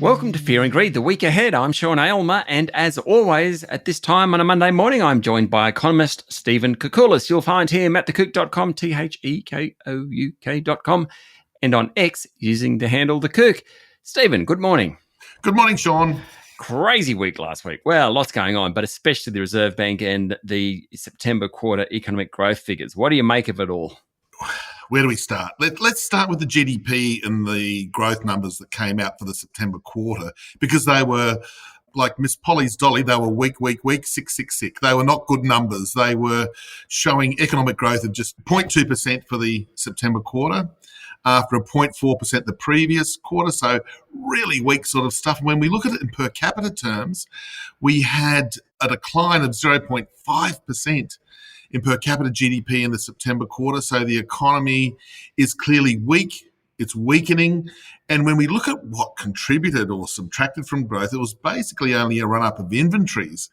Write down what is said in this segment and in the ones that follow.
Welcome to Fear and Greed, the week ahead. I'm Sean Aylmer, and as always, at this time on a Monday morning, I'm joined by economist Stephen Koukoulas. You'll find him at thekouk.com, TheKouk.com, and on X using the handle thekouk. Stephen, good morning. Good morning, Sean. Crazy week last week. Well, lots going on, but especially the Reserve Bank and the September quarter economic growth figures. What do you make of it all? Where do we start? Let's start with the GDP and the growth numbers that came out for the September quarter, because they were, like Miss Polly's dolly, they were weak, sick. They were not good numbers. They were showing economic growth of just 0.2% for the September quarter after a 0.4% the previous quarter. So really weak sort of stuff. When we look at it in per capita terms, we had a decline of 0.5% in per capita GDP in the September quarter. So the economy is clearly weak. It's weakening. And when we look at what contributed or subtracted from growth, it was basically only a run-up of inventories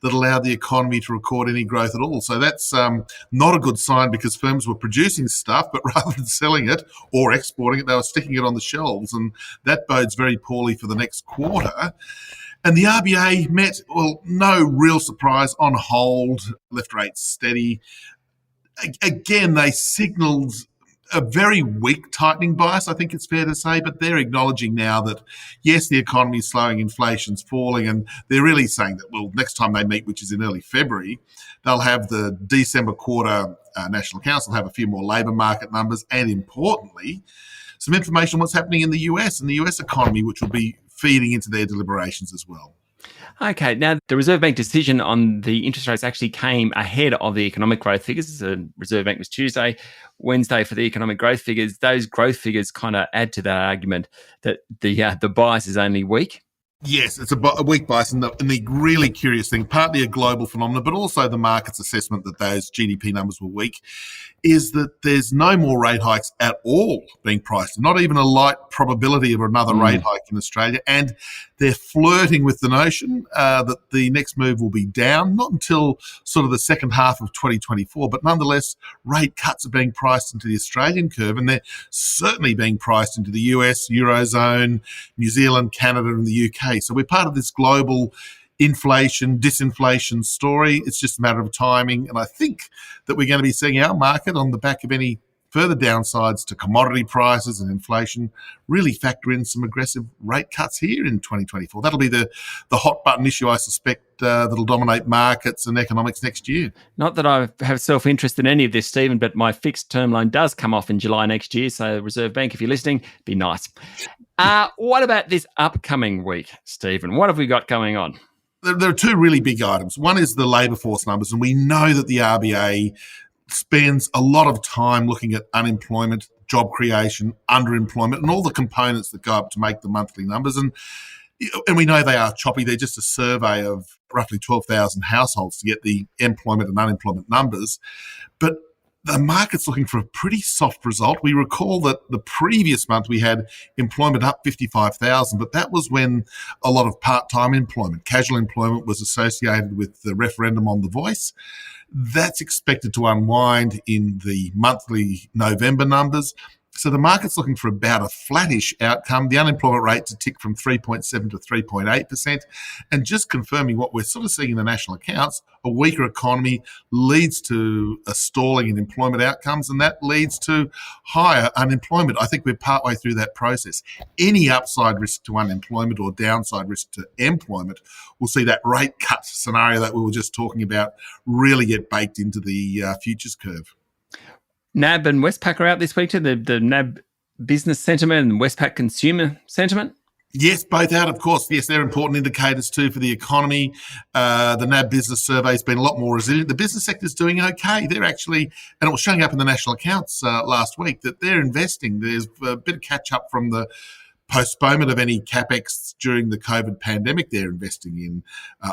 that allowed the economy to record any growth at all. So that's not a good sign, because firms were producing stuff, but rather than selling it or exporting it, they were sticking it on the shelves. And that bodes very poorly for the next quarter. And the RBA met, well, no real surprise, on hold, left rates steady. Again, they signalled a very weak tightening bias, I think it's fair to say, but they're acknowledging now that, yes, the economy is slowing, inflation's falling, and they're really saying that, well, next time they meet, which is in early February, they'll have the December quarter National Accounts, they'll have a few more labour market numbers, and importantly, some information on what's happening in the US and the US economy, which will be feeding into their deliberations as well. Okay, now the Reserve Bank decision on the interest rates actually came ahead of the economic growth figures. The Reserve Bank was Tuesday, Wednesday for the economic growth figures. Those growth figures kind of add to that argument that the bias is only weak. Yes, it's a weak bias, and the really curious thing, partly a global phenomenon, but also the market's assessment that those GDP numbers were weak, is that there's no more rate hikes at all being priced, not even a light probability of another rate hike in Australia. And they're flirting with the notion that the next move will be down, not until sort of the second half of 2024, but nonetheless, rate cuts are being priced into the Australian curve, and they're certainly being priced into the US, Eurozone, New Zealand, Canada, and the UK. So we're part of this global inflation, disinflation story. It's just a matter of timing. And I think that we're going to be seeing our market, on the back of any further downsides to commodity prices and inflation, really factor in some aggressive rate cuts here in 2024. That'll be the hot button issue, I suspect, that'll dominate markets and economics next year. Not that I have self-interest in any of this, Stephen, but my fixed term loan does come off in July next year. So Reserve Bank, if you're listening, be nice. What about this upcoming week, Stephen? What have we got going on? There are two really big items. One is the labour force numbers, and we know that the RBA spends a lot of time looking at unemployment, job creation, underemployment, and all the components that go up to make the monthly numbers. And we know they are choppy. They're just a survey of roughly 12,000 households to get the employment and unemployment numbers. But the market's looking for a pretty soft result. We recall that the previous month we had employment up 55,000, but that was when a lot of part-time employment, casual employment, was associated with the referendum on The Voice. That's expected to unwind in the monthly November numbers. So the market's looking for about a flattish outcome. The unemployment rate to tick from 3.7 to 3.8%. And just confirming what we're sort of seeing in the national accounts, a weaker economy leads to a stalling in employment outcomes, and that leads to higher unemployment. I think we're partway through that process. Any upside risk to unemployment or downside risk to employment will see that rate cut scenario that we were just talking about really get baked into the futures curve. NAB and Westpac are out this week too, the NAB business sentiment and Westpac consumer sentiment? Yes, both out, of course. Yes, they're important indicators too for the economy. The NAB business survey has been a lot more resilient. The business sector's doing okay. They're actually, and it was showing up in the national accounts last week, that they're investing. There's a bit of catch up from the postponement of any capex during the COVID pandemic. They're investing in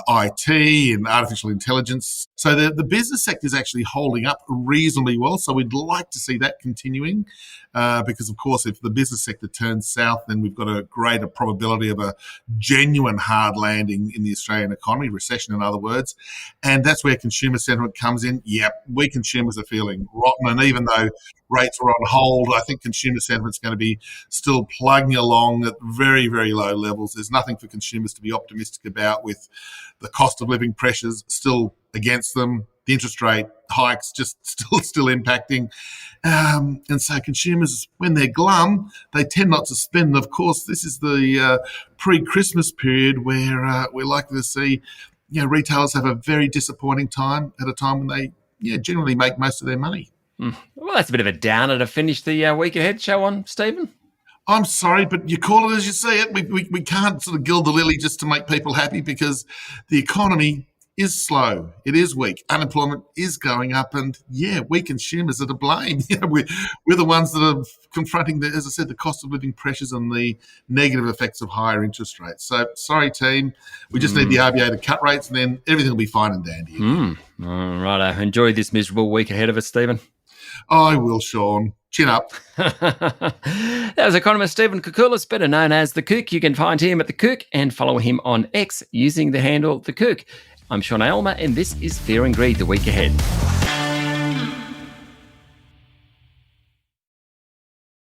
IT and artificial intelligence. So the business sector is actually holding up reasonably well. So we'd like to see that continuing because, of course, if the business sector turns south, then we've got a greater probability of a genuine hard landing in the Australian economy, recession in other words. And that's where consumer sentiment comes in. Yep, we consumers are feeling rotten. And even though rates are on hold, I think consumer sentiment's going to be still plugging along long at very, very low levels. There's nothing for consumers to be optimistic about, with the cost of living pressures still against them, the interest rate hikes just still impacting. And so consumers, when they're glum, they tend not to spend. And of course, this is the pre-Christmas period where we're likely to see retailers have a very disappointing time at a time when they generally make most of their money. Well, that's a bit of a downer to finish the week ahead show on, Stephen. I'm sorry, but you call it as you see it. We can't sort of gild the lily just to make people happy, because the economy is slow. It is weak. Unemployment is going up, and we consumers are to blame. We're the ones that are confronting as I said, the cost of living pressures and the negative effects of higher interest rates. So sorry, team. We just need the RBA to cut rates, and then everything will be fine and dandy. All right. Enjoy this miserable week ahead of us, Stephen. I will, Sean. Chin up. That was economist Stephen Koukoulas, better known as The Kook. You can find him at The Kook and follow him on X using the handle The Kook. I'm Sean Aylmer, and this is Fear and Greed, the week ahead.